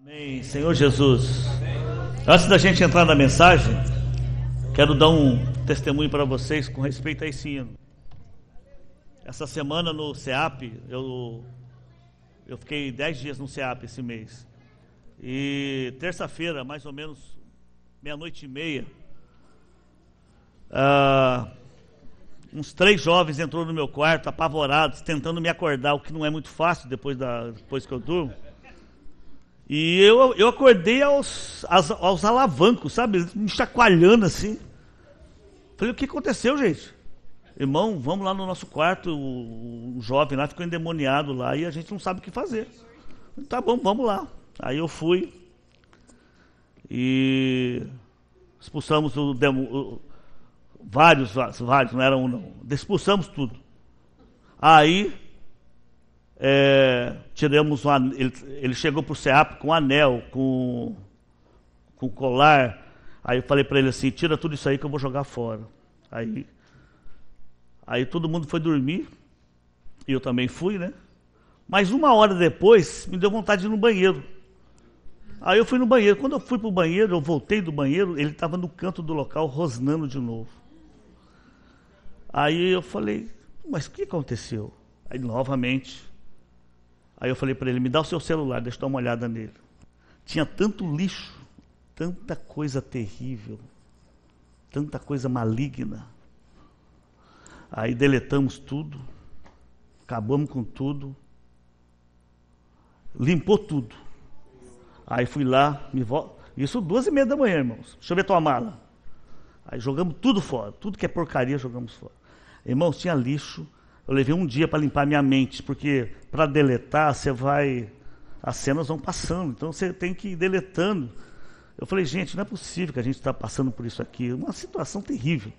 Amém. Senhor Jesus, antes da gente entrar na mensagem, quero dar um testemunho para vocês com respeito a esse hino. Essa semana no CEAP, eu fiquei 10 dias no CEAP esse mês. E terça-feira, mais ou menos meia-noite e meia, uns 3 jovens entrou no meu quarto, apavorados, tentando me acordar, o que não é muito fácil depois que eu durmo. E eu acordei aos alavancos, sabe? Me chacoalhando assim. Falei, o que aconteceu, gente? Irmão, vamos lá no nosso quarto. O jovem lá ficou endemoniado lá e a gente não sabe o que fazer. Tá bom, vamos lá. Aí eu fui e expulsamos vários, não era um não. Expulsamos tudo. Aí tiramos ele chegou pro CEAP com anel, com colar. Aí eu falei para ele assim, tira tudo isso aí que eu vou jogar fora. Aí todo mundo foi dormir, e eu também fui, né? Mas 1 hora depois, me deu vontade de ir no banheiro. Aí eu fui no banheiro. Quando eu fui pro banheiro, eu voltei do banheiro, ele estava no canto do local, rosnando de novo. Aí eu falei, mas o que aconteceu? Aí novamente, aí eu falei para ele, me dá o seu celular, deixa eu dar uma olhada nele. Tinha tanto lixo, tanta coisa terrível, tanta coisa maligna. Aí deletamos tudo, acabamos com tudo, limpou tudo. Aí fui lá, isso 2h30 da manhã, irmãos. Deixa eu ver tua mala. Aí jogamos tudo fora, tudo que é porcaria jogamos fora. Irmãos, tinha lixo. Eu levei um dia para limpar minha mente, porque para deletar as cenas vão passando, então você tem que ir deletando. Eu falei, gente, não é possível que a gente está passando por isso aqui, uma situação terrível.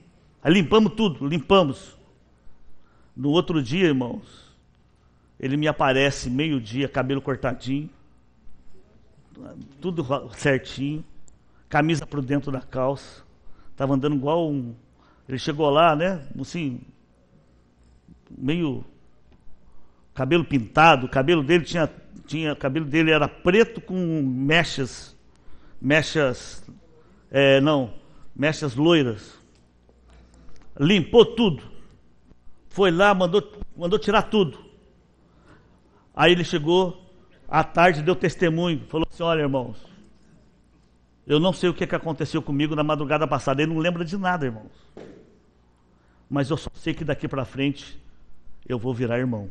Aí limpamos tudo, limpamos. No outro dia, irmãos, ele me aparece meio-dia, cabelo cortadinho, tudo certinho, camisa por dentro da calça, estava andando igual ele chegou lá, né, assim, meio cabelo pintado, o cabelo dele cabelo dele era preto com mechas loiras. Limpou tudo. Foi lá, mandou tirar tudo. Aí ele chegou à tarde, deu testemunho, falou assim, olha, irmãos, eu não sei o que aconteceu comigo na madrugada passada, ele não lembra de nada, irmãos. Mas eu só sei que daqui para frente eu vou virar irmão.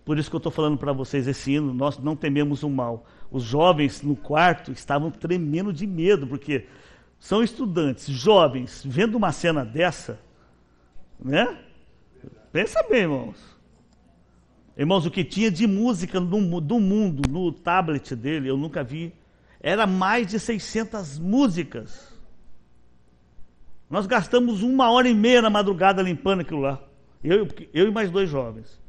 Por isso que eu estou falando para vocês esse hino, nós não tememos o mal. Os jovens no quarto estavam tremendo de medo, porque são estudantes, jovens, vendo uma cena dessa, né? Pensa bem, irmãos. Irmãos, o que tinha de música do mundo no tablet dele, eu nunca vi. Era mais de 600 músicas. Nós gastamos 1h30 na madrugada limpando aquilo lá. Eu e mais 2 jovens.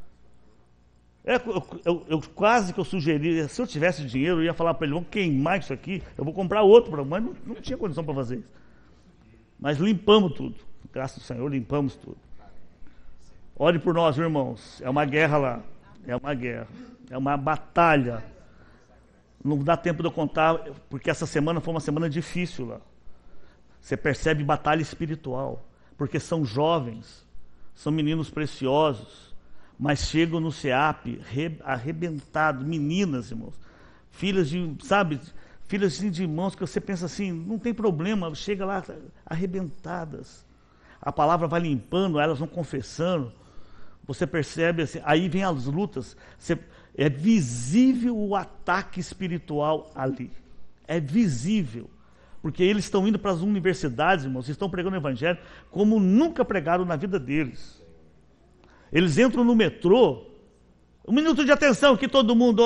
Eu quase que eu sugeri, se eu tivesse dinheiro, eu ia falar para ele, vamos queimar isso aqui, eu vou comprar outro, mas não tinha condição para fazer isso. Mas limpamos tudo, graças ao Senhor, limpamos tudo. Ore por nós, irmãos, é uma guerra lá, é uma guerra, é uma batalha. Não dá tempo de eu contar, porque essa semana foi uma semana difícil lá. Você percebe batalha espiritual, porque são jovens, são meninos preciosos, mas chegam no CEAP arrebentados, meninas, irmãos, filhas de irmãos que você pensa assim, não tem problema, chega lá arrebentadas. A palavra vai limpando, elas vão confessando, você percebe assim, aí vem as lutas, é visível o ataque espiritual ali, é visível, porque eles estão indo para as universidades, irmãos, estão pregando o evangelho como nunca pregaram na vida deles. Eles entram no metrô, 1 minuto de atenção aqui todo mundo,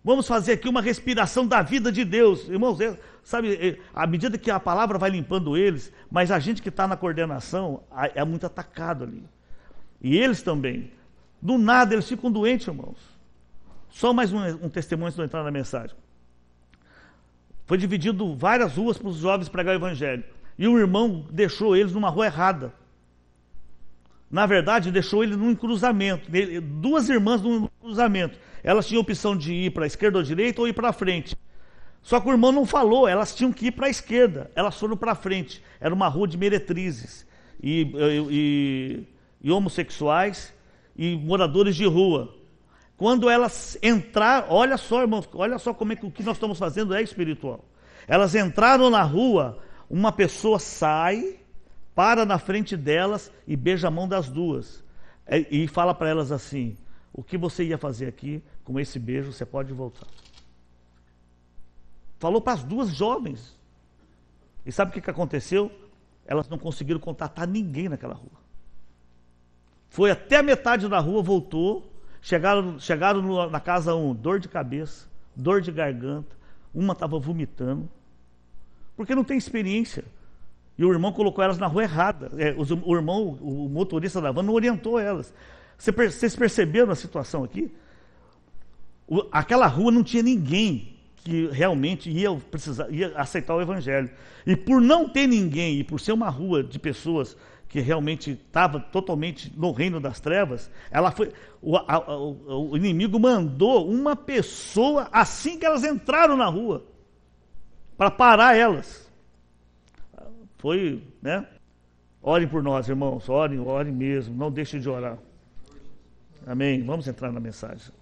vamos fazer aqui uma respiração da vida de Deus. Irmãos, sabe, à medida que a palavra vai limpando eles, mas a gente que está na coordenação é muito atacado ali. E eles também. Do nada eles ficam doentes, irmãos. Só mais um testemunho antes de eu entrar na mensagem. Foi dividido várias ruas para os jovens pregar o evangelho. E um irmão deixou eles numa rua errada. Na verdade, deixou ele num cruzamento. Duas irmãs num cruzamento. Elas tinham a opção de ir para a esquerda ou direita ou ir para frente. Só que o irmão não falou, elas tinham que ir para a esquerda. Elas foram para frente. Era uma rua de meretrizes e homossexuais e moradores de rua. Quando elas entraram, olha só, irmãos, olha só como é que o que nós estamos fazendo é espiritual. Elas entraram na rua, uma pessoa sai, para na frente delas e beija a mão das duas. E fala para elas assim: o que você ia fazer aqui, com esse beijo, você pode voltar. Falou para as duas jovens. E sabe o que aconteceu? Elas não conseguiram contatar ninguém naquela rua. Foi até a metade da rua, voltou. Chegaram na casa dor de cabeça, dor de garganta. Uma estava vomitando. Porque não tem experiência. E o irmão colocou elas na rua errada. O motorista da van não orientou elas. Vocês perceberam a situação aqui? Aquela rua não tinha ninguém que realmente ia aceitar o evangelho. E por não ter ninguém, e por ser uma rua de pessoas que realmente estava totalmente no reino das trevas, o inimigo mandou uma pessoa, assim que elas entraram na rua, para parar elas. Foi, né? Orem por nós, irmãos, orem mesmo, não deixem de orar. Amém? Vamos entrar na mensagem.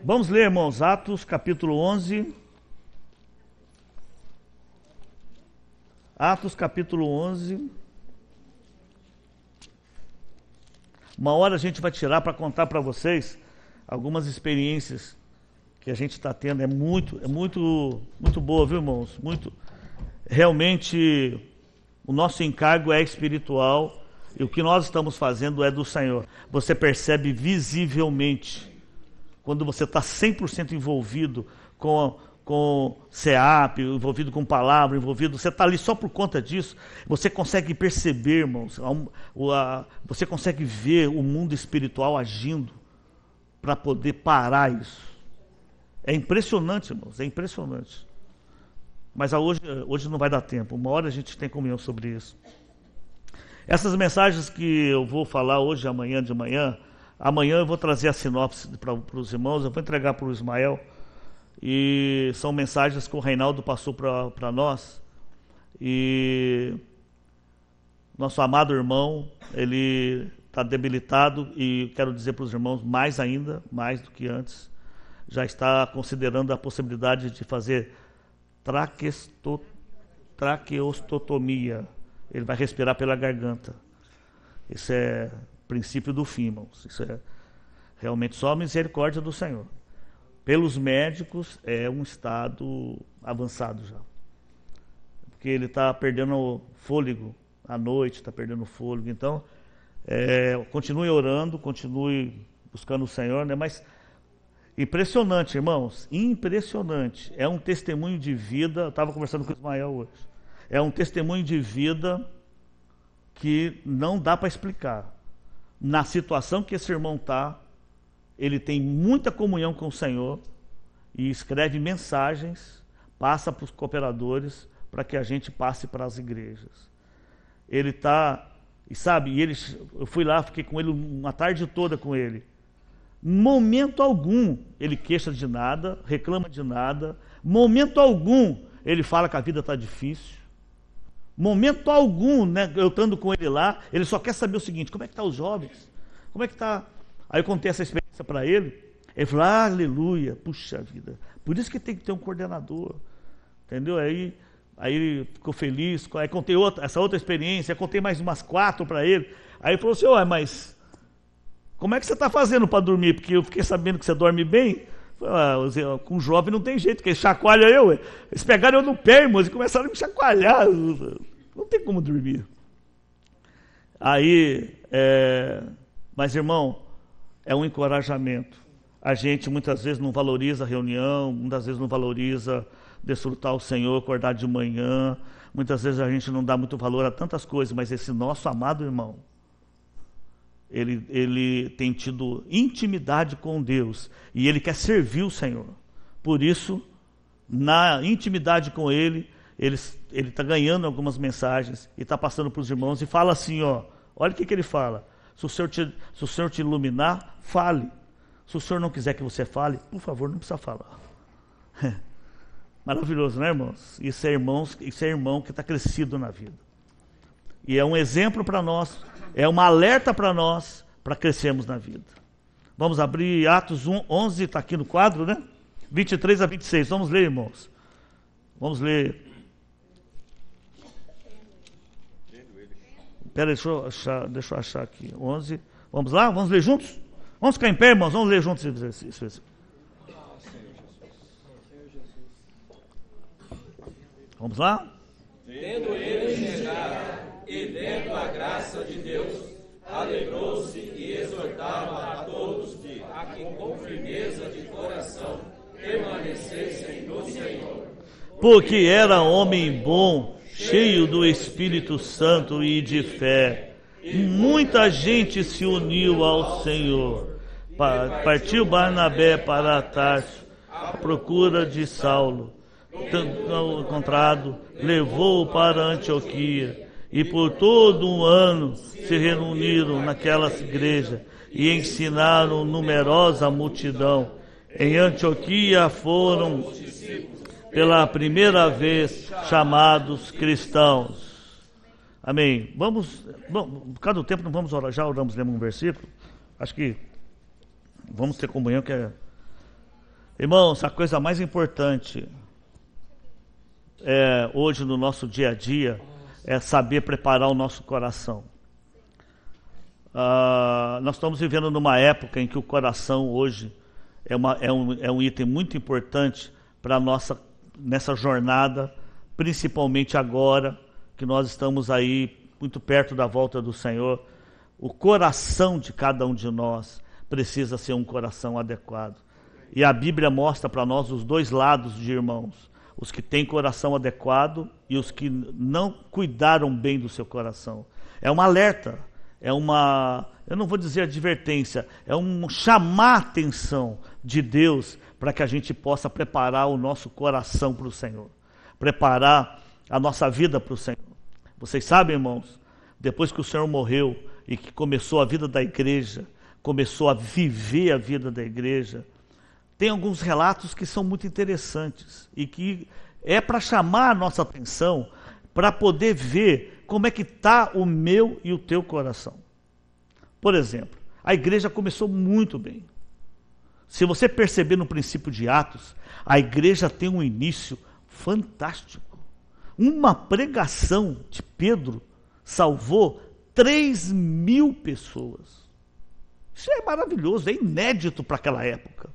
Vamos ler, irmãos, Atos capítulo 11. Atos capítulo 11. Uma hora a gente vai tirar para contar para vocês algumas experiências que a gente está tendo. É muito boa, viu, irmãos? Realmente, o nosso encargo é espiritual e o que nós estamos fazendo é do Senhor. Você percebe visivelmente quando você está 100% envolvido com CEAP, envolvido com palavra, você está ali só por conta disso, você consegue perceber, irmãos, você consegue ver o mundo espiritual agindo para poder parar isso. É impressionante, irmãos, é impressionante. Mas hoje não vai dar tempo, uma hora a gente tem comunhão sobre isso. Essas mensagens que eu vou falar hoje, amanhã de manhã, eu vou trazer a sinopse para os irmãos, eu vou entregar para o Ismael, e são mensagens que o Reinaldo passou para nós, e nosso amado irmão, ele está debilitado, e quero dizer para os irmãos, mais do que antes, já está considerando a possibilidade de fazer traqueostotomia. Ele vai respirar pela garganta. Isso é princípio do fim, irmãos. Isso é realmente só a misericórdia do Senhor. Pelos médicos, é um estado avançado já. Porque ele está perdendo fôlego à noite, está perdendo fôlego. Então, continue orando, continue buscando o Senhor, né? Mas impressionante, irmãos, impressionante. É um testemunho de vida. Eu estava conversando com o Ismael hoje. É um testemunho de vida que não dá para explicar. Na situação que esse irmão está, ele tem muita comunhão com o Senhor e escreve mensagens, passa para os cooperadores para que a gente passe para as igrejas. Ele está, eu fui lá, fiquei com ele uma tarde toda com ele. Momento algum ele queixa de nada, reclama de nada. Momento algum ele fala que a vida está difícil. Momento algum, né, eu estando com ele lá, ele só quer saber o seguinte: como é que estão os jovens? Como é que está? Aí eu contei essa experiência para ele. Ele falou: aleluia, puxa vida. Por isso que tem que ter um coordenador. Entendeu? Aí ficou feliz. Aí contei essa outra experiência, contei mais umas 4 para ele. Aí ele falou assim: mas como é que você está fazendo para dormir? Porque eu fiquei sabendo que você dorme bem. Com jovem não tem jeito, porque eles chacoalham eu. Eles pegaram eu no pé, irmãos, e começaram a me chacoalhar. Não tem como dormir. Mas, irmão, é um encorajamento. A gente muitas vezes não valoriza a reunião, muitas vezes não valoriza desfrutar o Senhor, acordar de manhã. Muitas vezes a gente não dá muito valor a tantas coisas, mas esse nosso amado irmão, ele tem tido intimidade com Deus e ele quer servir o Senhor. Por isso, na intimidade com ele ele está ganhando algumas mensagens e está passando para os irmãos e fala assim, ó, olha o que ele fala. Se o Senhor te iluminar, fale. Se o Senhor não quiser que você fale, por favor, não precisa falar. Maravilhoso, né, irmãos? Isso é irmão que está crescido na vida. E é um exemplo para nós, é uma alerta para nós, para crescermos na vida. Vamos abrir Atos 11, está aqui no quadro, né? 23 a 26, vamos ler, irmãos. Vamos ler. Espera, deixa eu achar aqui. 11, vamos lá? Vamos ler juntos? Vamos ficar em pé, irmãos, vamos ler juntos isso. Vamos lá? Tendo ele chegado e vendo a graça de Deus, alegrou-se e exortava a todos a que com firmeza de coração permanecessem no Senhor. Porque era homem bom, cheio do Espírito Santo e de fé. Muita gente se uniu ao Senhor. Partiu Barnabé para Tarso, à procura de Saulo. Encontrado, levou-o para Antioquia, e por todo um ano se reuniram naquela igreja e ensinaram numerosa multidão. Em Antioquia foram pela primeira vez chamados cristãos. Amém. Por causa do tempo não vamos orar, já oramos, lemos um versículo. Acho que vamos ter comunhão, que é... Irmãos, a coisa mais importante hoje no nosso dia a dia é saber preparar o nosso coração. Nós estamos vivendo numa época em que o coração hoje é um item muito importante para nessa jornada, principalmente agora que nós estamos aí muito perto da volta do Senhor. O coração de cada um de nós precisa ser um coração adequado. E a Bíblia mostra para nós os dois lados de irmãos. Os que têm coração adequado e os que não cuidaram bem do seu coração. É um alerta, eu não vou dizer advertência, é um chamar a atenção de Deus para que a gente possa preparar o nosso coração para o Senhor. Preparar a nossa vida para o Senhor. Vocês sabem, irmãos, depois que o Senhor morreu e que começou a vida da igreja, começou a viver a vida da igreja, tem alguns relatos que são muito interessantes e que é para chamar a nossa atenção, para poder ver como é que está o meu e o teu coração. Por exemplo, a igreja começou muito bem. Se você perceber no princípio de Atos, a igreja tem um início fantástico. Uma pregação de Pedro salvou 3.000 pessoas. Isso é maravilhoso, é inédito para aquela época.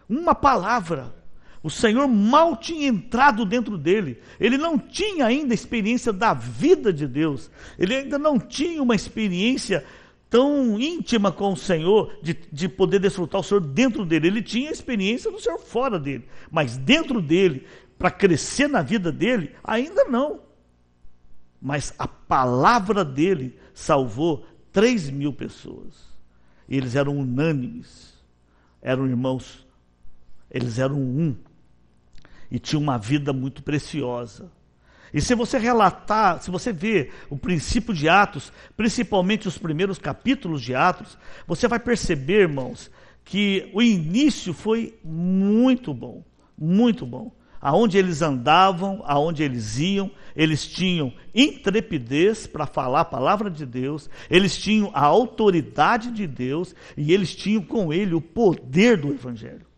Uma palavra, o Senhor mal tinha entrado dentro dele, ele não tinha ainda experiência da vida de Deus, ele ainda não tinha uma experiência tão íntima com o Senhor, de poder desfrutar o Senhor dentro dele. Ele tinha a experiência do Senhor fora dele, mas dentro dele, para crescer na vida dele, ainda não. Mas a palavra dele salvou 3.000 pessoas, e eles eram unânimes, eram irmãos. Eles eram um e tinham uma vida muito preciosa. E se você relatar, se você ver o princípio de Atos, principalmente os primeiros capítulos de Atos, você vai perceber, irmãos, que o início foi muito bom, muito bom. Aonde eles andavam, aonde eles iam, eles tinham intrepidez para falar a palavra de Deus, eles tinham a autoridade de Deus e eles tinham com ele o poder do Evangelho.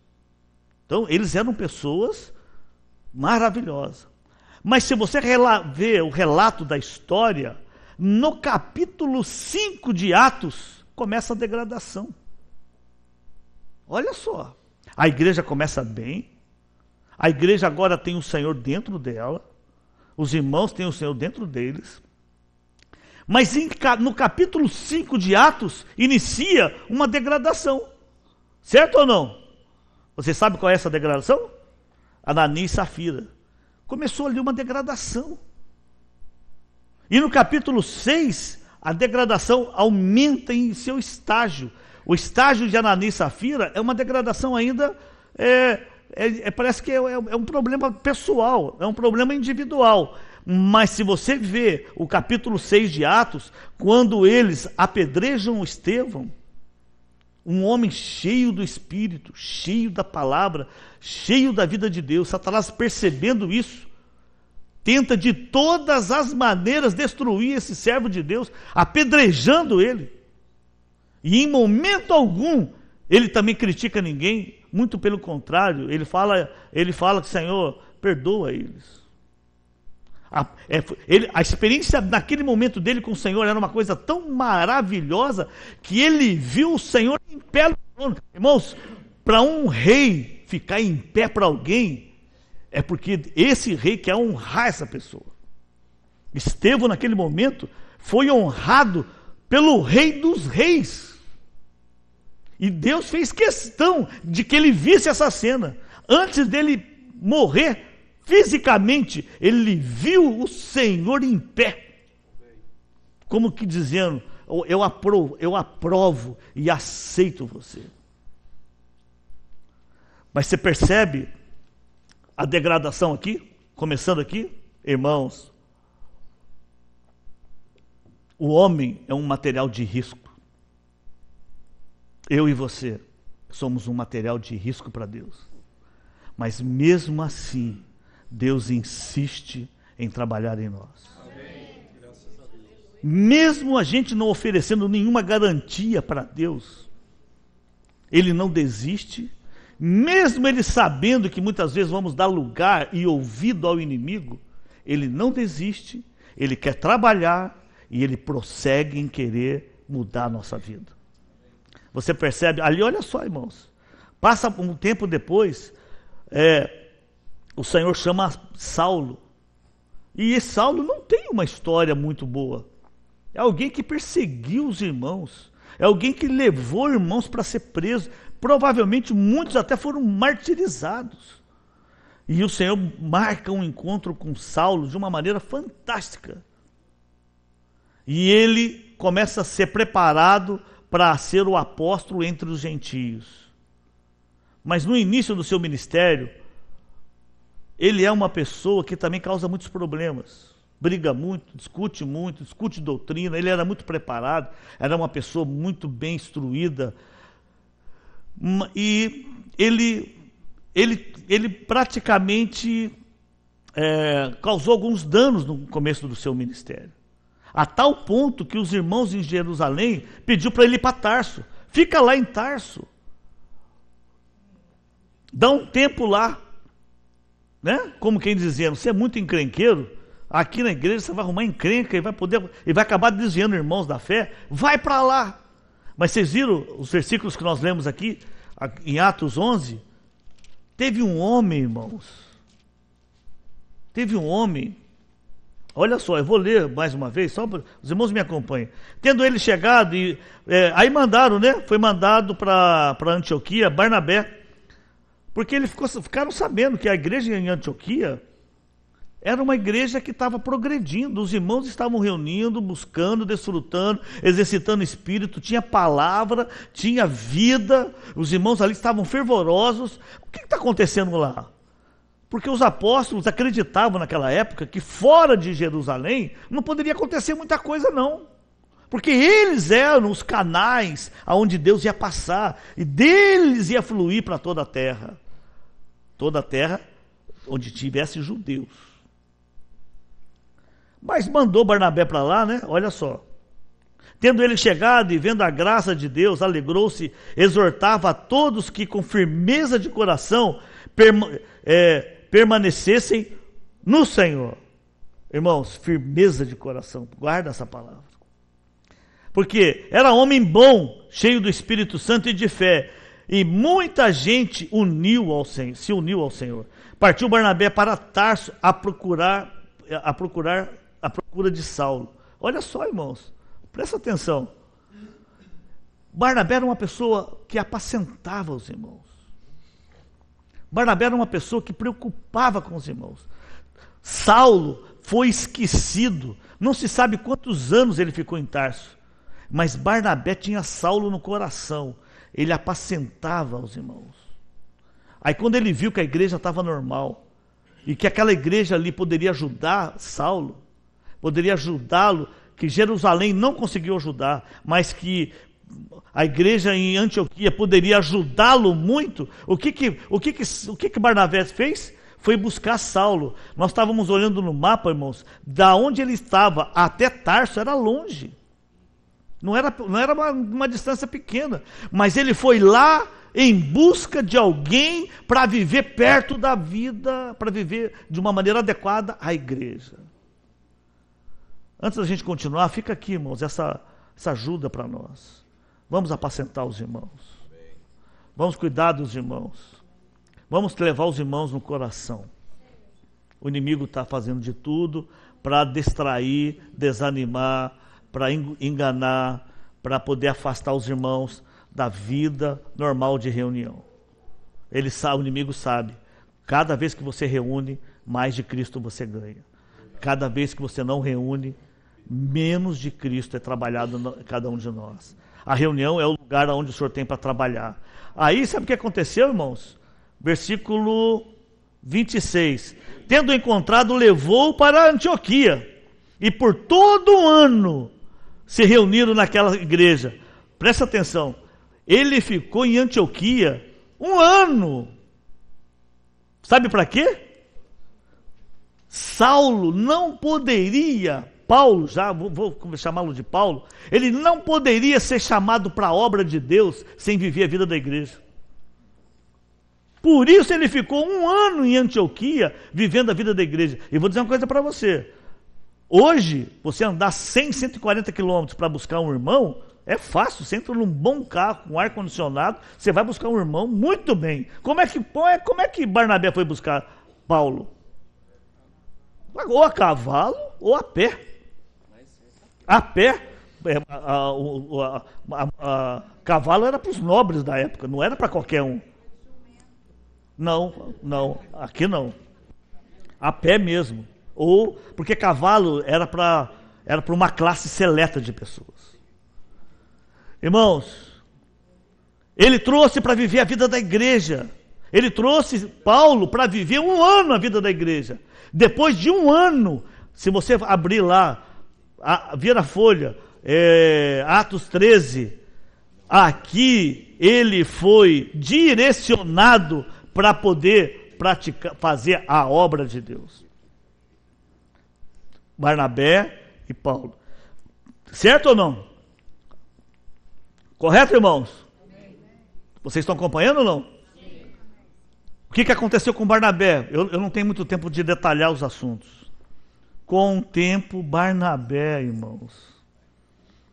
Então, eles eram pessoas maravilhosas. Mas se você ver o relato da história, no capítulo 5 de Atos, começa a degradação. Olha só, a igreja começa bem, a igreja agora tem o Senhor dentro dela, os irmãos têm o Senhor dentro deles, mas no capítulo 5 de Atos, inicia uma degradação. Certo ou não? Você sabe qual é essa degradação? Ananias e Safira. Começou ali uma degradação. E no capítulo 6, a degradação aumenta em seu estágio. O estágio de Ananias e Safira é uma degradação ainda, parece que é um problema pessoal, é um problema individual. Mas se você vê o capítulo 6 de Atos, quando eles apedrejam Estevão, um homem cheio do Espírito, cheio da palavra, cheio da vida de Deus, Satanás, percebendo isso, tenta de todas as maneiras destruir esse servo de Deus, apedrejando ele. E em momento algum, ele também critica ninguém, muito pelo contrário, ele fala que, Senhor, perdoa eles. A experiência naquele momento dele com o Senhor era uma coisa tão maravilhosa que ele viu o Senhor em pé no trono. Irmãos, para um rei ficar em pé para alguém, é porque esse rei quer honrar essa pessoa. Estevão, naquele momento, foi honrado pelo Rei dos Reis. E Deus fez questão de que ele visse essa cena. Antes dele morrer, fisicamente, ele viu o Senhor em pé. Como que dizendo, eu aprovo e aceito você. Mas você percebe a degradação aqui? Começando aqui? Irmãos, o homem é um material de risco. Eu e você somos um material de risco para Deus. Mas mesmo assim, Deus insiste em trabalhar em nós. Mesmo a gente não oferecendo nenhuma garantia para Deus, Ele não desiste. Mesmo Ele sabendo que muitas vezes vamos dar lugar e ouvido ao inimigo, Ele não desiste. Ele quer trabalhar e Ele prossegue em querer mudar a nossa vida. Você percebe? Ali, olha só, irmãos. Passa um tempo depois, o Senhor chama Saulo. E esse Saulo não tem uma história muito boa. É alguém que perseguiu os irmãos. É alguém que levou irmãos para ser preso. Provavelmente muitos até foram martirizados. E o Senhor marca um encontro com Saulo de uma maneira fantástica. E ele começa a ser preparado para ser o apóstolo entre os gentios. Mas no início do seu ministério, ele é uma pessoa que também causa muitos problemas. Briga muito, discute doutrina. Ele era muito preparado, era uma pessoa muito bem instruída. E ele praticamente causou alguns danos no começo do seu ministério. A tal ponto que os irmãos em Jerusalém pediu para ele ir para Tarso. Fica lá em Tarso. Dá um tempo lá. Né? Como quem dizendo, você é muito encrenqueiro, aqui na igreja você vai arrumar encrenca e vai acabar desviando irmãos da fé. Vai para lá. Mas vocês viram os versículos que nós lemos aqui, em Atos 11? Teve um homem, irmãos. Teve um homem. Olha só, eu vou ler mais uma vez, só para os irmãos me acompanhem. Tendo ele chegado, aí mandaram, né? Foi mandado para Antioquia, Barnabé, porque ficaram sabendo que a igreja em Antioquia era uma igreja que estava progredindo. Os irmãos estavam reunindo, buscando, desfrutando, exercitando o espírito, tinha palavra, tinha vida, os irmãos ali estavam fervorosos. O que está acontecendo lá? Porque os apóstolos acreditavam naquela época que fora de Jerusalém não poderia acontecer muita coisa não. Porque eles eram os canais aonde Deus ia passar e deles ia fluir para toda a terra. Toda a terra onde tivesse judeus. Mas mandou Barnabé para lá, né? Olha só. Tendo ele chegado e vendo a graça de Deus, alegrou-se, exortava a todos que com firmeza de coração permanecessem no Senhor. Irmãos, firmeza de coração, guarda essa palavra. Porque era homem bom, cheio do Espírito Santo e de fé, e muita gente se uniu ao Senhor. Partiu Barnabé para Tarso a procura de Saulo. Olha só, irmãos, presta atenção. Barnabé era uma pessoa que apacentava os irmãos. Barnabé era uma pessoa que preocupava com os irmãos. Saulo foi esquecido. Não se sabe quantos anos ele ficou em Tarso. Mas Barnabé tinha Saulo no coração. Ele apacentava os irmãos. Aí quando ele viu que a igreja estava normal, E que aquela igreja ali poderia ajudar Saulo, poderia ajudá-lo, que Jerusalém não conseguiu ajudar, mas que a igreja em Antioquia poderia ajudá-lo muito. O que Barnabé fez? Foi buscar Saulo. Nós estávamos olhando no mapa, irmãos, da onde ele estava até Tarso era longe. Não era uma distância pequena, mas ele foi lá em busca de alguém para viver perto da vida, para viver de uma maneira adequada a igreja. Antes da gente continuar, fica aqui, irmãos, essa ajuda para nós. Vamos apacentar os irmãos. Vamos cuidar dos irmãos. Vamos levar os irmãos no coração. O inimigo está fazendo de tudo para distrair, desanimar, para enganar, para poder afastar os irmãos da vida normal de reunião. Ele sabe, o inimigo sabe. Cada vez que você reúne, mais de Cristo você ganha. Cada vez que você não reúne, menos de Cristo é trabalhado em cada um de nós. A reunião é o lugar onde o Senhor tem para trabalhar. Aí, sabe o que aconteceu, irmãos? Versículo 26. Tendo encontrado, levou para Antioquia. E por todo um ano se reuniram naquela igreja. Presta atenção. Ele ficou em Antioquia 1 ano. Sabe para quê? Saulo não poderia, Paulo, já vou chamá-lo de Paulo, ele não poderia ser chamado para a obra de Deus sem viver a vida da igreja. Por isso ele ficou 1 ano em Antioquia, vivendo a vida da igreja. E vou dizer uma coisa para você. Hoje, você andar 100, 140 quilômetros para buscar um irmão, é fácil. Você entra num bom carro, com ar-condicionado, você vai buscar um irmão muito bem. Como é que Barnabé foi buscar Paulo? Ou a cavalo, ou a pé. A pé, cavalo era para os nobres da época, não era para qualquer um. Não, aqui não. A pé mesmo. Ou porque cavalo era para uma classe seleta de pessoas. Irmãos, ele trouxe para viver a vida da igreja. Ele trouxe Paulo para viver 1 ano a vida da igreja. Depois de 1 ano, se você abrir lá, vira a folha, Atos 13, aqui ele foi direcionado para poder fazer a obra de Deus. Barnabé e Paulo. Certo ou não? Correto, irmãos? Vocês estão acompanhando ou não? O que aconteceu com Barnabé? Eu não tenho muito tempo de detalhar os assuntos. Com o tempo, Barnabé, irmãos,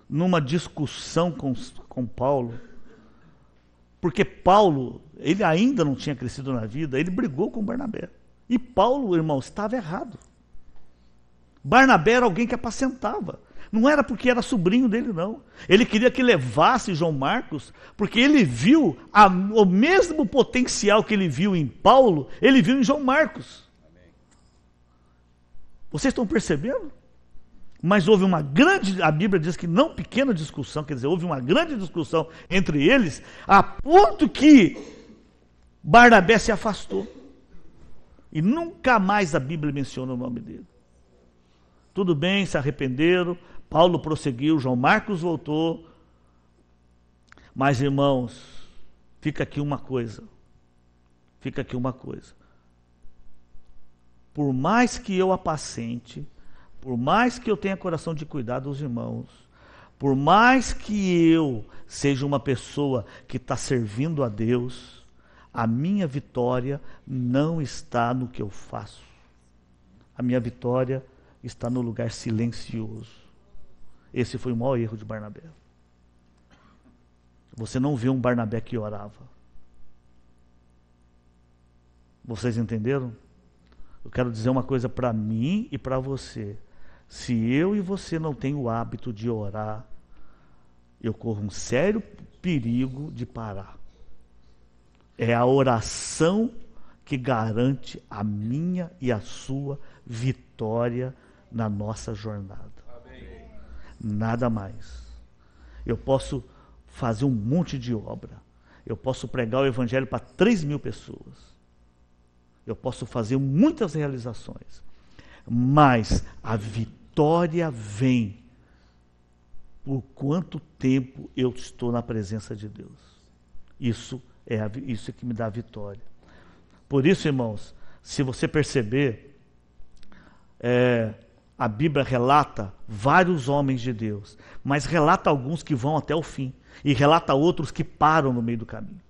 numa discussão com Paulo, porque Paulo, ele ainda não tinha crescido na vida, ele brigou com Barnabé. E Paulo, irmãos, estava errado. Barnabé era alguém que apacentava. Não era porque era sobrinho dele, não. Ele queria que levasse João Marcos, porque ele viu o mesmo potencial que ele viu em Paulo, ele viu em João Marcos. Vocês estão percebendo? Mas houve uma grande, a Bíblia diz que não pequena discussão, quer dizer, houve uma grande discussão entre eles, a ponto que Barnabé se afastou. E nunca mais a Bíblia menciona o nome dele. Tudo bem, se arrependeram, Paulo prosseguiu, João Marcos voltou. Mas, irmãos, fica aqui uma coisa. Por mais que eu apacente, por mais que eu tenha coração de cuidar dos irmãos, por mais que eu seja uma pessoa que está servindo a Deus, a minha vitória não está no que eu faço. A minha vitória está no lugar silencioso. Esse foi o maior erro de Barnabé. Você não vê um Barnabé que orava. Vocês entenderam? Eu quero dizer uma coisa para mim e para você. Se eu e você não tem o hábito de orar, eu corro um sério perigo de parar. É a oração que garante a minha e a sua vitória na nossa jornada. Amém. Nada mais. Eu posso fazer um monte de obra. Eu posso pregar o evangelho para 3.000 pessoas. eu posso fazer muitas realizações, mas a vitória vem por quanto tempo eu estou na presença de Deus. Isso é que me dá a vitória. Por isso, irmãos, se você perceber, a Bíblia relata vários homens de Deus, mas relata alguns que vão até o fim, e relata outros que param no meio do caminho.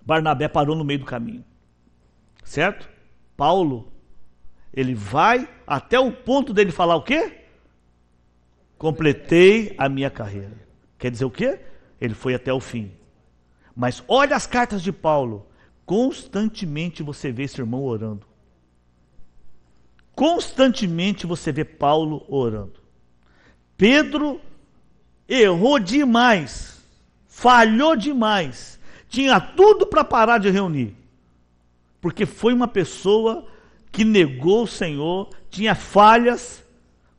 Barnabé parou no meio do caminho, certo? Paulo, ele vai até o ponto dele falar o quê? Completei a minha carreira. Quer dizer o quê? Ele foi até o fim. Mas olha as cartas de Paulo. Constantemente você vê esse irmão orando. Constantemente você vê Paulo orando. Pedro errou demais. Falhou demais. Tinha tudo para parar de reunir. Porque foi uma pessoa que negou o Senhor, tinha falhas.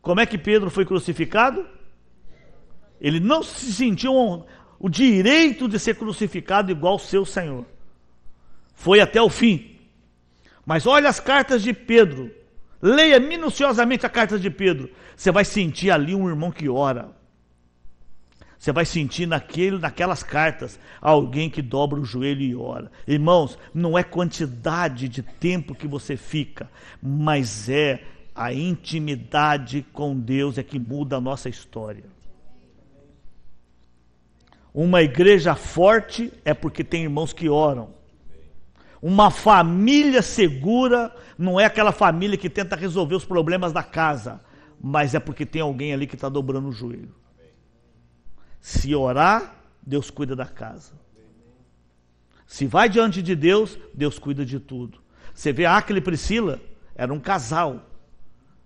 Como é que Pedro foi crucificado? Ele não se sentiu o direito de ser crucificado igual o seu Senhor. Foi até o fim. Mas olha as cartas de Pedro. Leia minuciosamente a carta de Pedro. Você vai sentir ali um irmão que ora. Você vai sentir naquelas cartas alguém que dobra o joelho e ora. Irmãos, não é quantidade de tempo que você fica, mas é a intimidade com Deus é que muda a nossa história. Uma igreja forte é porque tem irmãos que oram. Uma família segura não é aquela família que tenta resolver os problemas da casa, mas é porque tem alguém ali que está dobrando o joelho. Se orar, Deus cuida da casa. Se vai diante de Deus, Deus cuida de tudo. Você vê Áquila e Priscila, era um casal.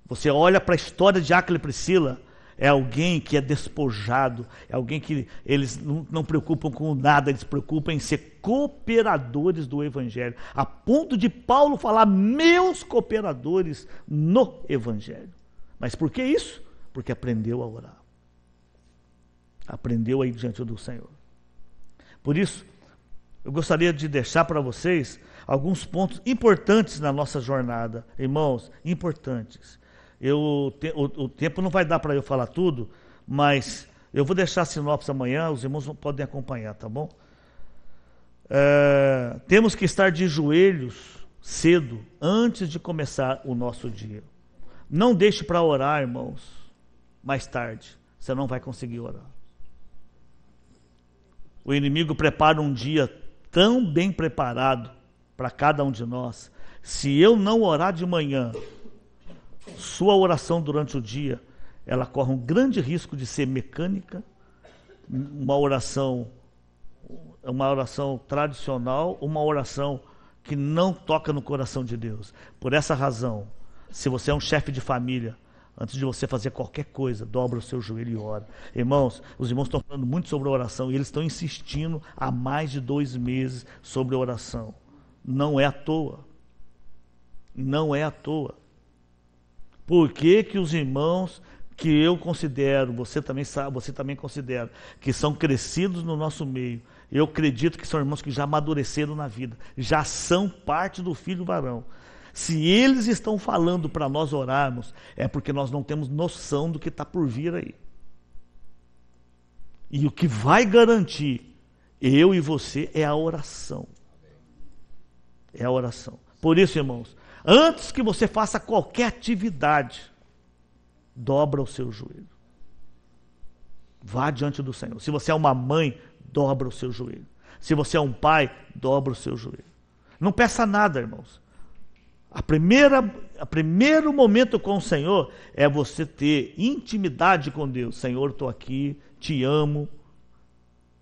Você olha para a história de Áquila e Priscila, é alguém que é despojado, é alguém que eles não preocupam com nada, eles se preocupam em ser cooperadores do Evangelho, a ponto de Paulo falar, meus cooperadores no Evangelho. Mas por que isso? Porque aprendeu a orar. Aprendeu aí diante do Senhor. Por isso, eu gostaria de deixar para vocês alguns pontos importantes na nossa jornada, irmãos, importantes. O tempo não vai dar para eu falar tudo, mas eu vou deixar a sinopse amanhã, os irmãos podem acompanhar, tá bom? Temos que estar de joelhos cedo, antes de começar o nosso dia. Não deixe para orar, irmãos, mais tarde, você não vai conseguir orar. O inimigo prepara um dia tão bem preparado para cada um de nós. Se eu não orar de manhã, sua oração durante o dia, ela corre um grande risco de ser mecânica, uma oração tradicional, uma oração que não toca no coração de Deus. Por essa razão, se você é um chefe de família, antes de você fazer qualquer coisa, dobra o seu joelho e ora. Irmãos, os irmãos estão falando muito sobre a oração e eles estão insistindo há mais de 2 meses sobre a oração. Não é à toa. Não é à toa. Por que que os irmãos que eu considero, você também sabe, você também considera, que são crescidos no nosso meio, eu acredito que são irmãos que já amadureceram na vida, já são parte do filho varão. Se eles estão falando para nós orarmos, é porque nós não temos noção do que está por vir aí. E o que vai garantir eu e você é a oração. É a oração. Por isso, irmãos, antes que você faça qualquer atividade, dobra o seu joelho. Vá diante do Senhor. Se você é uma mãe, dobra o seu joelho. Se você é um pai, dobra o seu joelho. Não peça nada, irmãos. O primeiro momento com o Senhor é você ter intimidade com Deus. Senhor, estou aqui, te amo,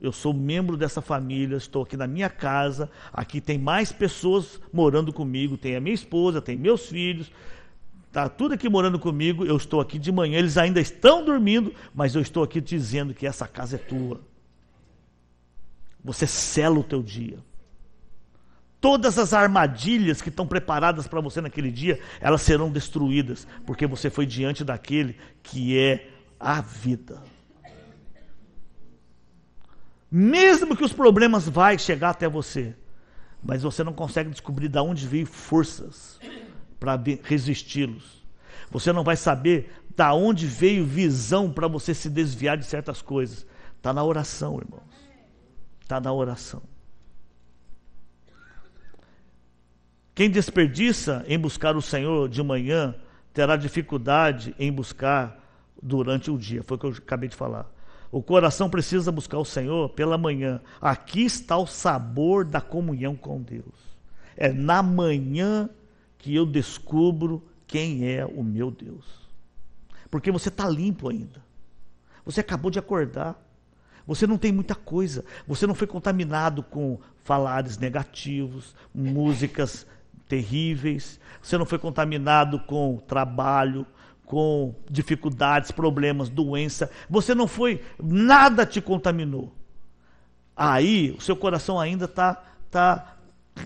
eu sou membro dessa família, estou aqui na minha casa, aqui tem mais pessoas morando comigo, tem a minha esposa, tem meus filhos, está tudo aqui morando comigo, eu estou aqui de manhã, eles ainda estão dormindo, mas eu estou aqui dizendo que essa casa é tua. Você sela o teu dia. Todas as armadilhas que estão preparadas para você naquele dia, elas serão destruídas, porque você foi diante daquele que é a vida. Mesmo que os problemas vão chegar até você, mas você não consegue descobrir de onde veio forças para resisti-los. Você não vai saber da onde veio visão para você se desviar de certas coisas. Está na oração, irmãos. Está na oração. Quem desperdiça em buscar o Senhor de manhã, terá dificuldade em buscar durante o dia. Foi o que eu acabei de falar. O coração precisa buscar o Senhor pela manhã. Aqui está o sabor da comunhão com Deus. É na manhã que eu descubro quem é o meu Deus. Porque você está limpo ainda. Você acabou de acordar. Você não tem muita coisa. Você não foi contaminado com falares negativos, músicas terríveis. Você não foi contaminado com trabalho, com dificuldades, problemas, doença. Você não foi, nada te contaminou. Aí, o seu coração ainda está,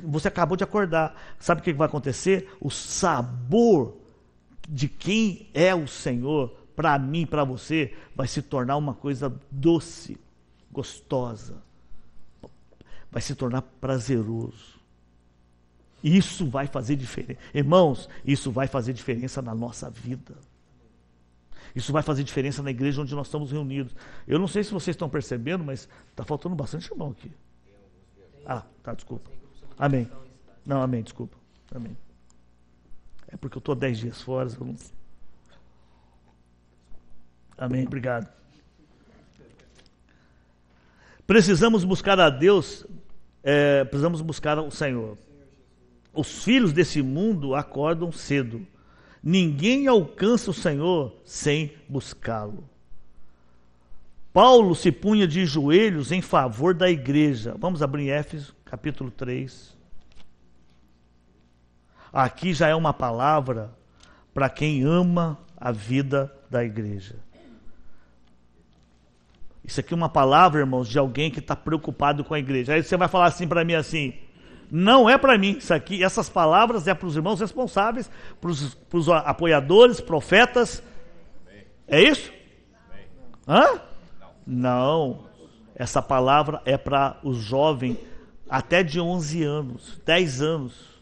você acabou de acordar. Sabe o que vai acontecer? O sabor de quem é o Senhor, para mim, para você, vai se tornar uma coisa doce, gostosa. Vai se tornar prazeroso. Isso vai fazer diferença. Irmãos, isso vai fazer diferença na nossa vida. Isso vai fazer diferença na igreja onde nós estamos reunidos. Eu não sei se vocês estão percebendo, mas está faltando bastante irmão aqui. Ah, tá, desculpa. Amém. Não, amém, desculpa. Amém. É porque eu estou 10 dias fora. Eu não... Amém, obrigado. Precisamos buscar a Deus, precisamos buscar o Senhor. Os filhos desse mundo acordam cedo. Ninguém alcança o Senhor sem buscá-lo. Paulo se punha de joelhos em favor da igreja. Vamos abrir em Éfeso, capítulo 3. Aqui já é uma palavra para quem ama a vida da igreja. Isso aqui é uma palavra, irmãos, de alguém que está preocupado com a igreja. Aí você vai falar assim para mim assim, não é para mim isso aqui, essas palavras é para os irmãos responsáveis, para os apoiadores, profetas. É isso? Hã? Não. Essa palavra é para os jovens até de 11 anos, 10 anos.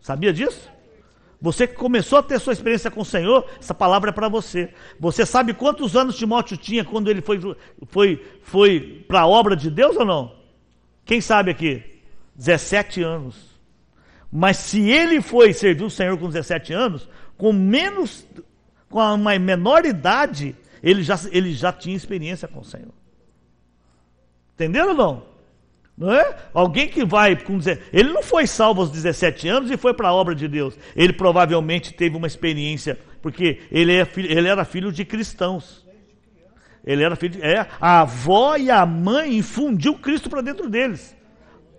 Sabia disso? Você que começou a ter sua experiência com o Senhor, essa palavra é para você. Você sabe quantos anos Timóteo tinha quando ele foi para a obra de Deus ou não? Quem sabe aqui? 17 anos. Mas se ele foi servir o Senhor com 17 anos, com uma menor idade, ele já tinha experiência com o Senhor. Entenderam ou não? Não é? Alguém que vai com... Ele não foi salvo aos 17 anos e foi para a obra de Deus. Ele provavelmente teve uma experiência, porque ele era filho de cristãos. Ele era filho a avó e a mãe infundiu Cristo para dentro deles.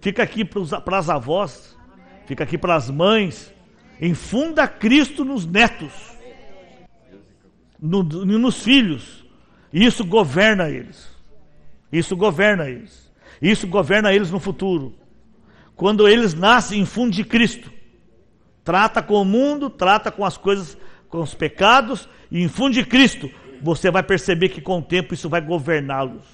Fica aqui para as avós, fica aqui para as mães. Infunda Cristo nos netos, nos filhos. E isso governa eles. Isso governa eles. Isso governa eles no futuro. Quando eles nascem, infunde Cristo. Trata com o mundo, trata com as coisas, com os pecados, e infunde Cristo. Você vai perceber que com o tempo isso vai governá-los.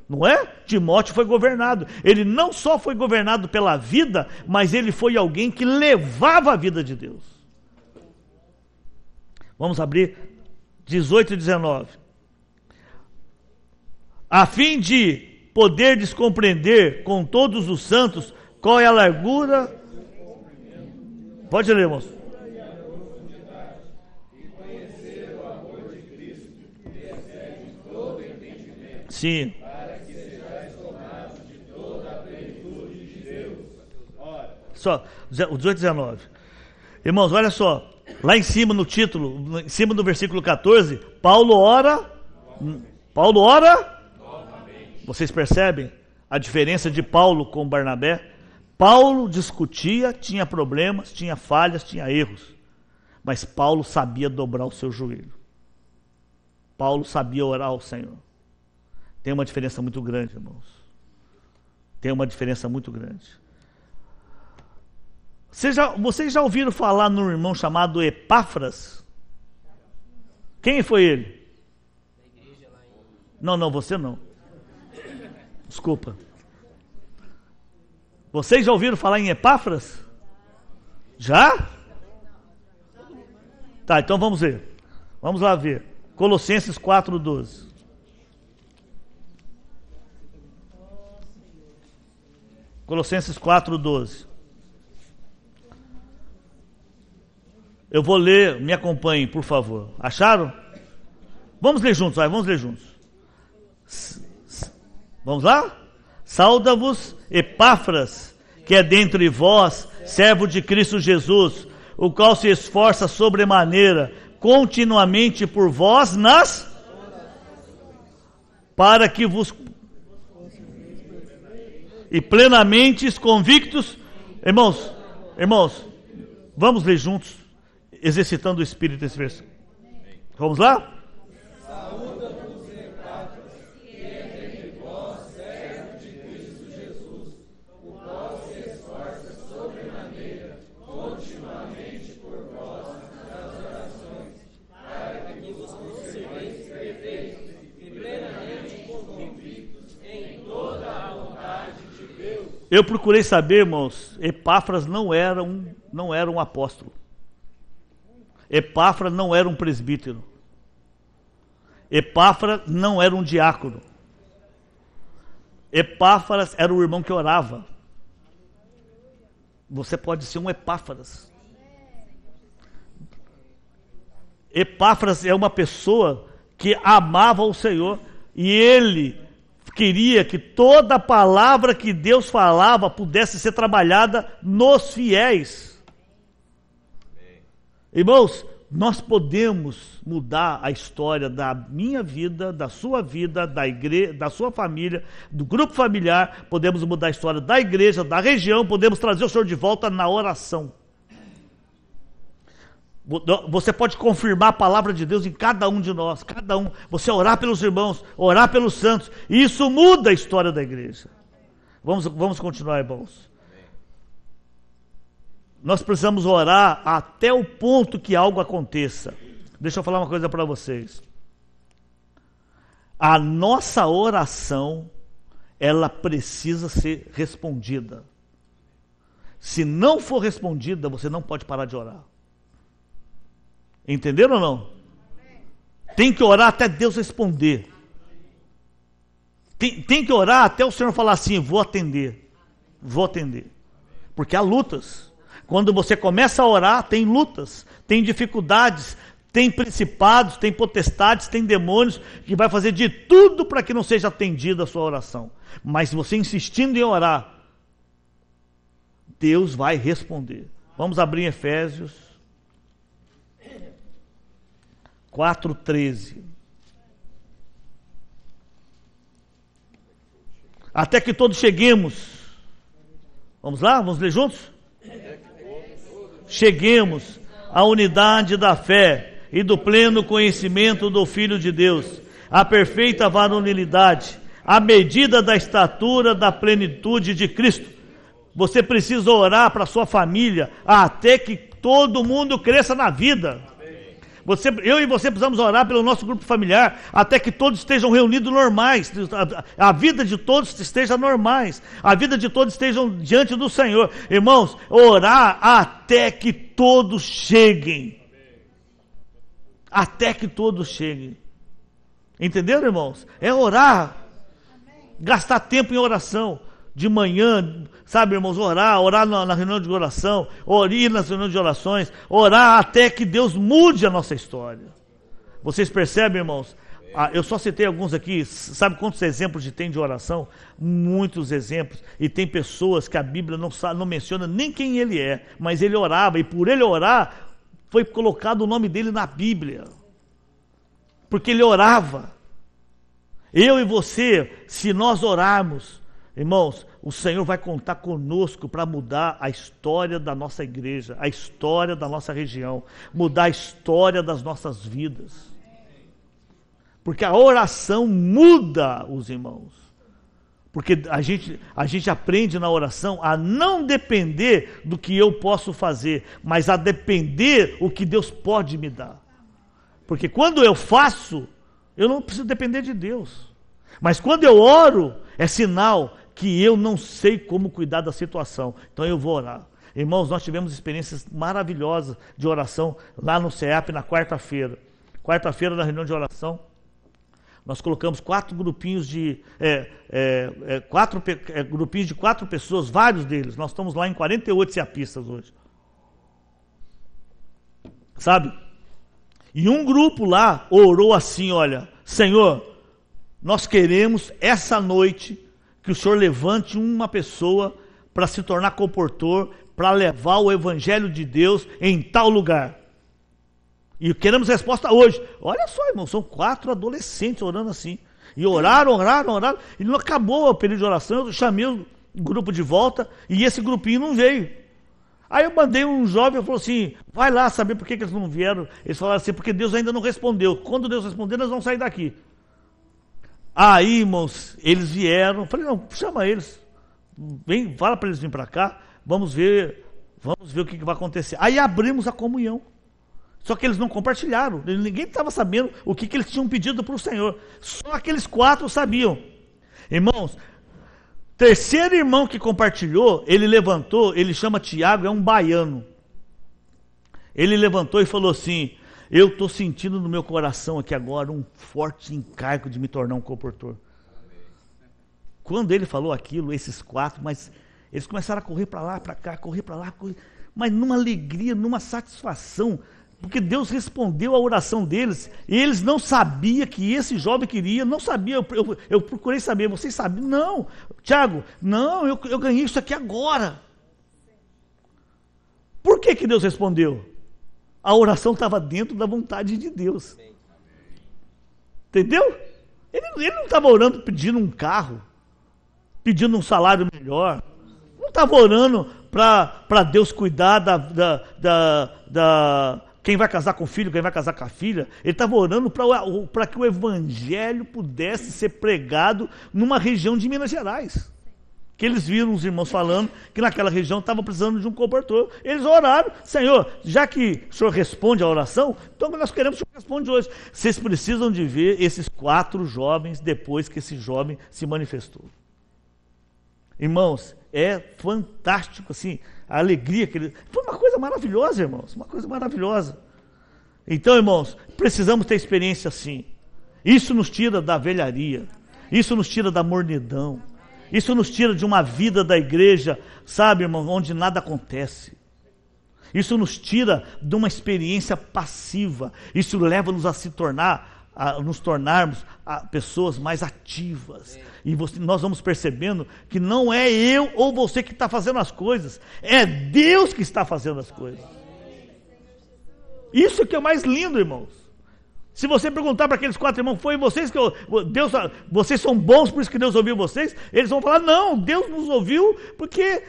Não é? Timóteo foi governado. Ele não só foi governado pela vida, mas ele foi alguém que levava a vida de Deus. Vamos abrir 18 e 19. A fim de poderdes compreender com todos os santos qual é a largura. Pode ler, irmãos. Sim. Só, o 18 e 19. Irmãos, olha só. Lá em cima no título, em cima do versículo 14, Paulo ora. Vocês percebem a diferença de Paulo com Barnabé? Paulo discutia, tinha problemas, tinha falhas, tinha erros. Mas Paulo sabia dobrar o seu joelho. Paulo sabia orar ao Senhor. Tem uma diferença muito grande, irmãos. Tem uma diferença muito grande. Vocês já ouviram falar num irmão chamado Epáfras? Quem foi ele? Não, você não. Desculpa. Vocês já ouviram falar em Epáfras? Já? Tá, então vamos ver. Vamos lá ver. Colossenses 4:12. Colossenses 4:12. Eu vou ler, me acompanhem, por favor. Acharam? Vamos ler juntos, vai, vamos ler juntos. Vamos lá? Sauda-vos Epáfras, que é dentre vós, servo de Cristo Jesus, o qual se esforça sobremaneira, continuamente por vós para que vos e plenamente convictos. Irmãos, vamos ler juntos, exercitando o Espírito esse versículo. Vamos lá? Saúda-vos Epáfras, que é entre vós, servo de Cristo Jesus, o qual se esforça sobremaneira, continuamente por vós, nas orações, para que vos conserveis perfeitos e plenamente convictos em toda a vontade de Deus. Eu procurei saber, irmãos, Epáfras não era um apóstolo. Epáfras não era um presbítero. Epáfras não era um diácono. Epáfras era o irmão que orava. Você pode ser um Epáfras. Epáfras é uma pessoa que amava o Senhor e ele queria que toda a palavra que Deus falava pudesse ser trabalhada nos fiéis. Irmãos, nós podemos mudar a história da minha vida, da sua vida, da igreja, da sua família, do grupo familiar, podemos mudar a história da igreja, da região, podemos trazer o Senhor de volta na oração. Você pode confirmar a palavra de Deus em cada um de nós, cada um. Você orar pelos irmãos, orar pelos santos, e isso muda a história da igreja. Vamos continuar, irmãos. Nós precisamos orar até o ponto que algo aconteça. Deixa eu falar uma coisa para vocês. A nossa oração, ela precisa ser respondida. Se não for respondida, você não pode parar de orar. Entenderam ou não? Tem que orar até Deus responder. Tem que orar até o Senhor falar assim, vou atender. Vou atender. Porque há lutas. Quando você começa a orar, tem lutas, tem dificuldades, tem principados, tem potestades, tem demônios, que vai fazer de tudo para que não seja atendida a sua oração. Mas você insistindo em orar, Deus vai responder. Vamos abrir em Efésios 4:13. Até que todos cheguemos. Vamos lá? Vamos ler juntos? Cheguemos à unidade da fé e do pleno conhecimento do Filho de Deus, à perfeita varonilidade, à medida da estatura da plenitude de Cristo. Você precisa orar para a sua família até que todo mundo cresça na vida. Eu e você precisamos orar pelo nosso grupo familiar até que todos estejam reunidos normais, a vida de todos esteja normais, a vida de todos estejam diante do Senhor. Irmãos, orar até que todos cheguem. Até que todos cheguem. Entenderam, irmãos? É orar. Gastar tempo em oração. De manhã, sabe, irmãos, orar na reunião de oração, ir nas reuniões de orações, orar até que Deus mude a nossa história. Vocês percebem, irmãos? Eu só citei alguns aqui, sabe quantos exemplos tem de oração? Muitos exemplos, e tem pessoas que a Bíblia não menciona nem quem ele é, mas ele orava, e por ele orar, foi colocado o nome dele na Bíblia, porque ele orava. Eu e você, se nós orarmos, irmãos, o Senhor vai contar conosco para mudar a história da nossa igreja, a história da nossa região, mudar a história das nossas vidas. Porque a oração muda os irmãos. Porque a gente aprende na oração a não depender do que eu posso fazer, mas a depender o que Deus pode me dar. Porque quando eu faço, eu não preciso depender de Deus. Mas quando eu oro, é sinal que eu não sei como cuidar da situação, então eu vou orar. Irmãos, nós tivemos experiências maravilhosas de oração lá no CEAP na quarta-feira. Quarta-feira, na reunião de oração, nós colocamos 4 grupinhos de 4 pessoas, vários deles. Nós estamos lá em 48 ceapistas hoje. Sabe? E um grupo lá orou assim, olha, Senhor, nós queremos essa noite que o Senhor levante uma pessoa para se tornar comportor, para levar o Evangelho de Deus em tal lugar. E queremos resposta hoje. Olha só, irmão, são 4 adolescentes orando assim. E oraram. E não acabou o período de oração, eu chamei o grupo de volta e esse grupinho não veio. Aí eu mandei um jovem e falou assim, vai lá saber por que eles não vieram. Eles falaram assim, porque Deus ainda não respondeu. Quando Deus responder, nós vamos sair daqui. Aí, irmãos, eles vieram. Falei, não, chama eles. Vem, fala para eles virem para cá. Vamos ver o que vai acontecer. Aí abrimos a comunhão. Só que eles não compartilharam. Ninguém estava sabendo o que eles tinham pedido para o Senhor. Só aqueles 4 sabiam. Irmãos, terceiro irmão que compartilhou, ele levantou, ele chama Tiago, é um baiano. Ele levantou e falou assim, eu estou sentindo no meu coração aqui agora um forte encargo de me tornar um comportor. Quando ele falou aquilo, esses 4, mas eles começaram a correr para lá, para cá, correr para lá, mas numa alegria, numa satisfação, porque Deus respondeu a oração deles, e eles não sabiam que esse jovem queria, não sabia, eu procurei saber, vocês sabiam? Não, Tiago, não, eu ganhei isso aqui agora. Por que Deus respondeu? A oração estava dentro da vontade de Deus. Entendeu? Ele não estava orando pedindo um carro, pedindo um salário melhor, não estava orando para Deus cuidar da quem vai casar com o filho, quem vai casar com a filha. Ele estava orando para que o evangelho pudesse ser pregado numa região de Minas Gerais. Que eles viram os irmãos falando que naquela região estavam precisando de um comportor. Eles oraram, Senhor, já que o Senhor responde a oração, então nós queremos que o Senhor responda hoje. Vocês precisam de ver esses 4 jovens depois que esse jovem se manifestou. Irmãos, é fantástico, assim, a alegria que ele... Foi uma coisa maravilhosa, irmãos, uma coisa maravilhosa. Então, irmãos, precisamos ter experiência assim. Isso nos tira da velharia, isso nos tira da mornidão, isso nos tira de uma vida da igreja, sabe, irmão, onde nada acontece. Isso nos tira de uma experiência passiva, isso leva-nos a nos tornarmos pessoas mais ativas. E nós vamos percebendo que não é eu ou você que está fazendo as coisas, é Deus que está fazendo as coisas. Isso que é o mais lindo, irmãos. Se você perguntar para aqueles 4 irmãos, foi vocês que vocês são bons, por isso que Deus ouviu vocês, eles vão falar, não, Deus nos ouviu porque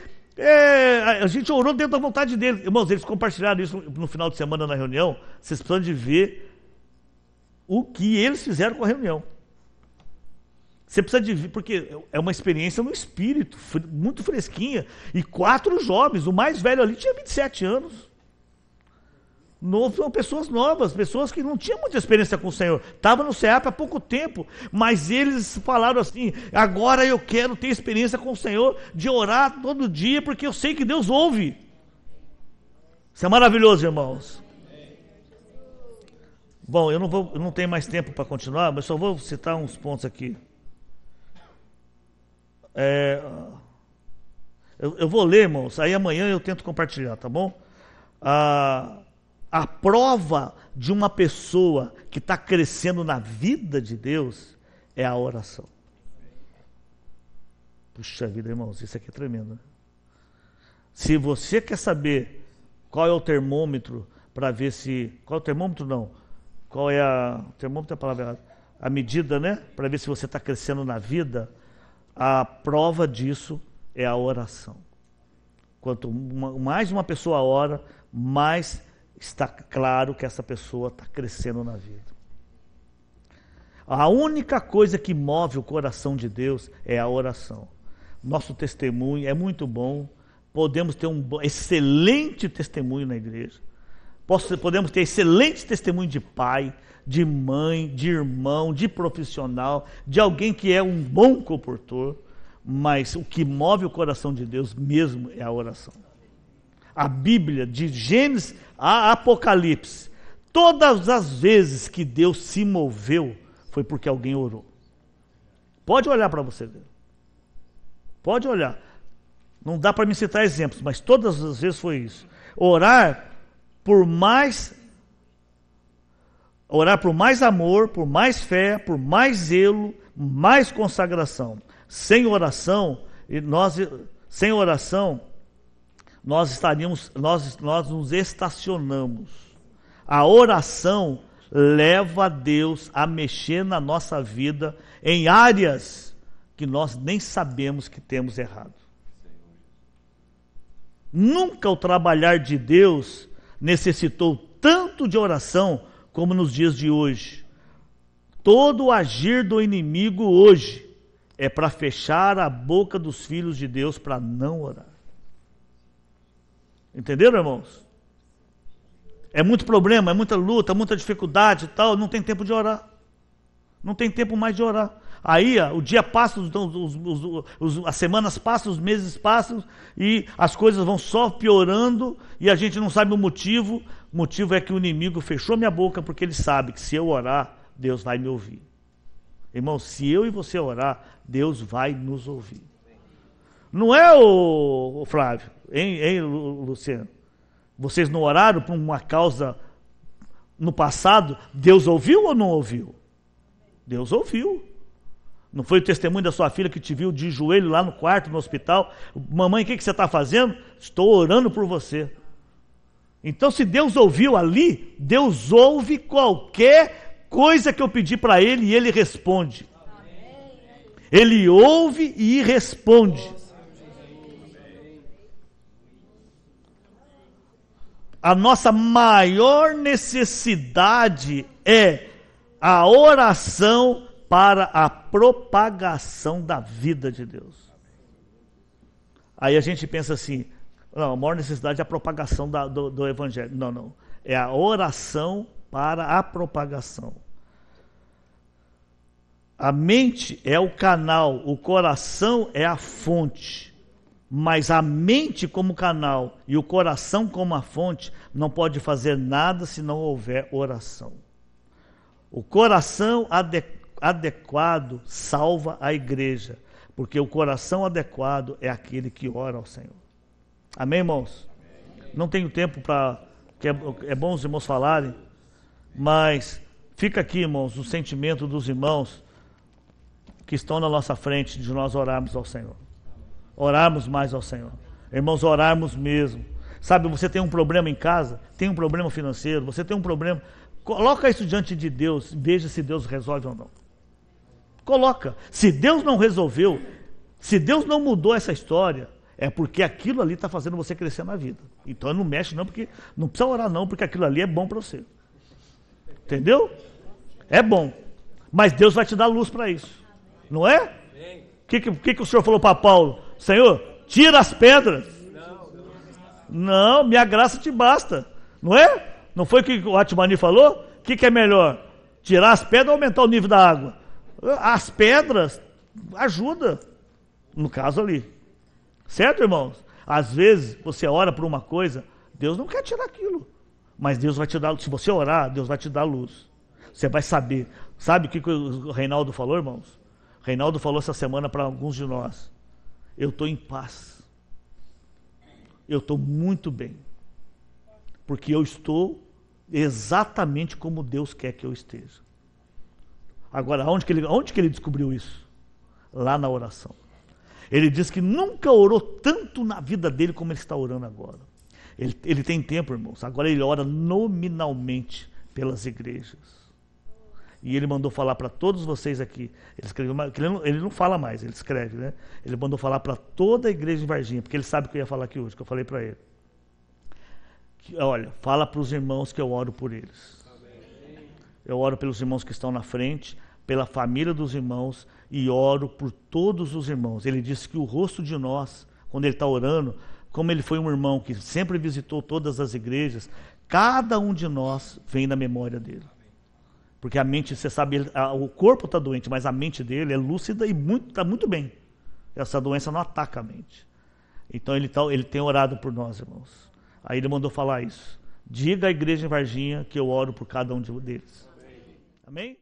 a gente orou dentro da vontade dele. Irmãos, eles compartilharam isso no final de semana na reunião. Vocês precisam de ver o que eles fizeram com a reunião. Você precisa de ver, porque é uma experiência no espírito, muito fresquinha. E 4 jovens, o mais velho ali tinha 27 anos. São pessoas novas, pessoas que não tinham muita experiência com o Senhor. Estavam no CEAP há pouco tempo, mas eles falaram assim, agora eu quero ter experiência com o Senhor, de orar todo dia, porque eu sei que Deus ouve. Isso é maravilhoso, irmãos. Bom, eu não tenho mais tempo para continuar, mas só vou citar uns pontos aqui. Eu vou ler, irmãos, aí amanhã eu tento compartilhar, tá bom? A prova de uma pessoa que está crescendo na vida de Deus é a oração. Puxa vida, irmãos, isso aqui é tremendo, né? Se você quer saber qual é o termômetro para ver se... Qual é o termômetro? Não. Qual é a... Termômetro é a palavra errada. A medida, né? Para ver se você está crescendo na vida, a prova disso é a oração. Quanto mais uma pessoa ora, mais está claro que essa pessoa está crescendo na vida. A única coisa que move o coração de Deus é a oração. Nosso testemunho é muito bom, podemos ter um excelente testemunho na igreja, podemos ter excelente testemunho de pai, de mãe, de irmão, de profissional, de alguém que é um bom comportor, Mas o que move o coração de Deus mesmo é a oração. A Bíblia, de Gênesis a Apocalipse, todas as vezes que Deus se moveu, foi porque alguém orou. Pode olhar para você ver. Pode olhar. Não dá para me citar exemplos, mas todas as vezes foi isso. Orar por mais amor, por mais fé, por mais zelo, mais consagração. Sem oração, nós nos estacionamos. A oração leva Deus a mexer na nossa vida em áreas que nós nem sabemos que temos errado. Nunca o trabalhar de Deus necessitou tanto de oração como nos dias de hoje. Todo o agir do inimigo hoje é para fechar a boca dos filhos de Deus para não orar. Entenderam, irmãos? É muito problema, é muita luta, muita dificuldade e tal, não tem tempo de orar. Não tem tempo mais de orar. Aí o dia passa, as semanas passam, os meses passam e as coisas vão só piorando e a gente não sabe o motivo. O motivo é que o inimigo fechou minha boca porque ele sabe que se eu orar, Deus vai me ouvir. Irmão, se eu e você orar, Deus vai nos ouvir. Não é, o Flávio, hein, Luciano? Vocês não oraram por uma causa no passado? Deus ouviu ou não ouviu? Deus ouviu. Não foi o testemunho da sua filha que te viu de joelho lá no quarto, no hospital? Mamãe, o que você está fazendo? Estou orando por você. Então, se Deus ouviu ali, Deus ouve qualquer coisa que eu pedi para Ele e Ele responde. Ele ouve e responde. A nossa maior necessidade é a oração para a propagação da vida de Deus. Aí a gente pensa assim, não, a maior necessidade é a propagação do Evangelho. Não. É a oração para a propagação. A mente é o canal, o coração é a fonte. Mas a mente como canal e o coração como a fonte não pode fazer nada se não houver oração. O coração adequado salva a igreja, porque o coração adequado é aquele que ora ao Senhor. Amém, irmãos? Não tenho tempo para... É bom os irmãos falarem, mas fica aqui, irmãos, o sentimento dos irmãos que estão na nossa frente de nós orarmos ao Senhor. Orarmos mais ao Senhor. Irmãos, orarmos mesmo. Sabe, você tem um problema em casa, tem um problema financeiro, você tem um problema... Coloca isso diante de Deus, veja se Deus resolve ou não. Coloca. Se Deus não resolveu, se Deus não mudou essa história, é porque aquilo ali está fazendo você crescer na vida. Então não mexe não, porque não precisa orar não, porque aquilo ali é bom para você. Entendeu? É bom. Mas Deus vai te dar luz para isso. Não é? O que o Senhor falou para Paulo? Senhor, tira as pedras. Não, minha graça te basta. Não é? Não foi o que o Atmani falou? O que é melhor? Tirar as pedras ou aumentar o nível da água? As pedras ajudam. No caso ali. Certo, irmãos? Às vezes você ora por uma coisa, Deus não quer tirar aquilo. Mas Deus vai te dar, se você orar, Deus vai te dar luz. Você vai saber. Sabe o que o Reinaldo falou, irmãos? O Reinaldo falou essa semana para alguns de nós. Eu estou em paz. Eu estou muito bem. Porque eu estou exatamente como Deus quer que eu esteja. Agora, onde que ele descobriu isso? Lá na oração. Ele diz que nunca orou tanto na vida dele como ele está orando agora. Ele tem tempo, irmãos. Agora ele ora nominalmente pelas igrejas. E ele mandou falar para todos vocês aqui. Ele não fala mais, ele escreve, né? Ele mandou falar para toda a igreja de Varginha, porque ele sabe que eu ia falar aqui hoje, que eu falei para ele. Olha, fala para os irmãos que eu oro por eles. Eu oro pelos irmãos que estão na frente, pela família dos irmãos e oro por todos os irmãos. Ele disse que o rosto de nós, quando ele está orando, como ele foi um irmão que sempre visitou todas as igrejas, cada um de nós vem na memória dele. Porque a mente, você sabe, o corpo está doente, mas a mente dele é lúcida e está muito bem. essa doença não ataca a mente. Então ele tem orado por nós, irmãos. Aí ele mandou falar isso. Diga à igreja em Varginha que eu oro por cada um deles. Amém?